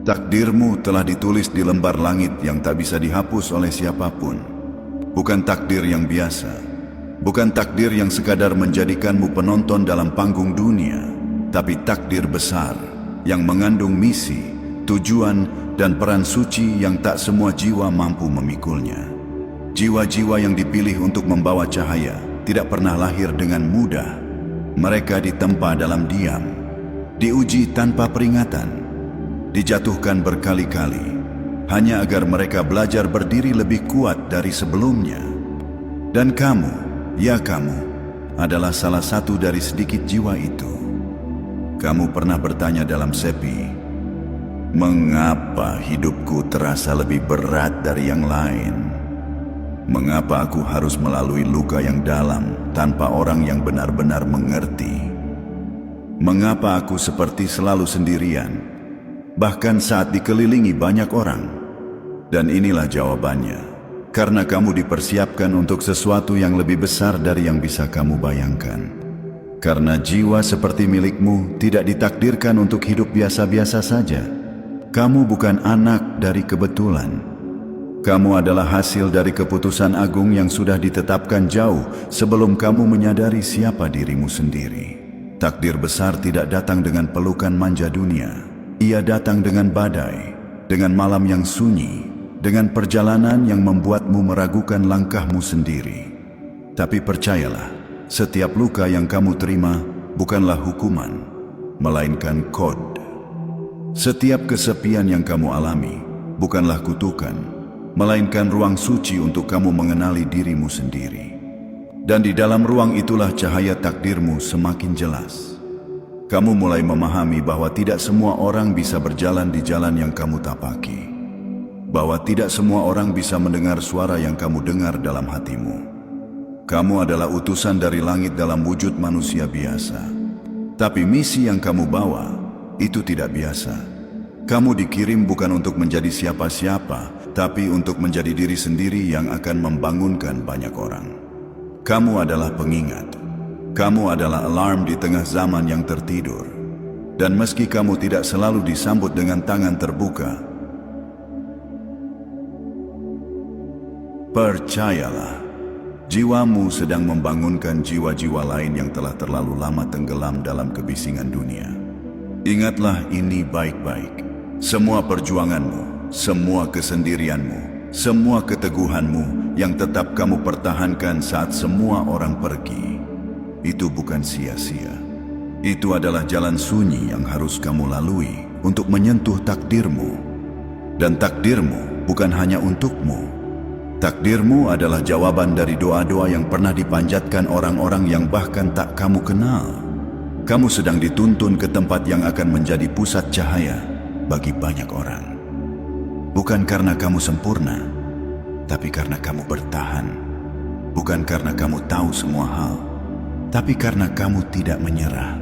Takdirmu telah ditulis di lembar langit yang tak bisa dihapus oleh siapapun. Bukan takdir yang biasa, bukan takdir yang sekadar menjadikanmu penonton dalam panggung dunia, tapi takdir besar yang mengandung misi, tujuan, dan peran suci yang tak semua jiwa mampu memikulnya. Jiwa-jiwa yang dipilih untuk membawa cahaya tidak pernah lahir dengan mudah. Mereka ditempa dalam diam, diuji tanpa peringatan, dijatuhkan berkali-kali, hanya agar mereka belajar berdiri lebih kuat dari sebelumnya. Dan kamu, ya kamu, adalah salah satu dari sedikit jiwa itu. Kamu pernah bertanya dalam sepi, mengapa hidupku terasa lebih berat dari yang lain? Mengapa aku harus melalui luka yang dalam tanpa orang yang benar-benar mengerti? Mengapa aku seperti selalu sendirian, bahkan saat dikelilingi banyak orang? Dan inilah jawabannya. Karena kamu dipersiapkan untuk sesuatu yang lebih besar dari yang bisa kamu bayangkan. Karena jiwa seperti milikmu tidak ditakdirkan untuk hidup biasa-biasa saja. Kamu bukan anak dari kebetulan. Kamu adalah hasil dari keputusan agung yang sudah ditetapkan jauh sebelum kamu menyadari siapa dirimu sendiri. Takdir besar tidak datang dengan pelukan manja dunia. Ia datang dengan badai, dengan malam yang sunyi, dengan perjalanan yang membuatmu meragukan langkahmu sendiri. Tapi percayalah, setiap luka yang kamu terima bukanlah hukuman, melainkan kode. Setiap kesepian yang kamu alami bukanlah kutukan, melainkan ruang suci untuk kamu mengenali dirimu sendiri. Dan di dalam ruang itulah cahaya takdirmu semakin jelas. Kamu mulai memahami bahwa tidak semua orang bisa berjalan di jalan yang kamu tapaki. Bahwa tidak semua orang bisa mendengar suara yang kamu dengar dalam hatimu. Kamu adalah utusan dari langit dalam wujud manusia biasa. Tapi misi yang kamu bawa itu tidak biasa. Kamu dikirim bukan untuk menjadi siapa-siapa, tapi untuk menjadi diri sendiri yang akan membangunkan banyak orang. Kamu adalah pengingat. Kamu adalah alarm di tengah zaman yang tertidur. Dan meski kamu tidak selalu disambut dengan tangan terbuka, percayalah, jiwamu sedang membangunkan jiwa-jiwa lain yang telah terlalu lama tenggelam dalam kebisingan dunia. Ingatlah ini baik-baik. Semua perjuanganmu, semua kesendirianmu, semua keteguhanmu yang tetap kamu pertahankan saat semua orang pergi, itu bukan sia-sia. Itu adalah jalan sunyi yang harus kamu lalui untuk menyentuh takdirmu. Dan takdirmu bukan hanya untukmu. Takdirmu adalah jawaban dari doa-doa yang pernah dipanjatkan orang-orang yang bahkan tak kamu kenal. Kamu sedang dituntun ke tempat yang akan menjadi pusat cahaya bagi banyak orang. Bukan karena kamu sempurna, tapi karena kamu bertahan. Bukan karena kamu tahu semua hal, tapi karena kamu tidak menyerah.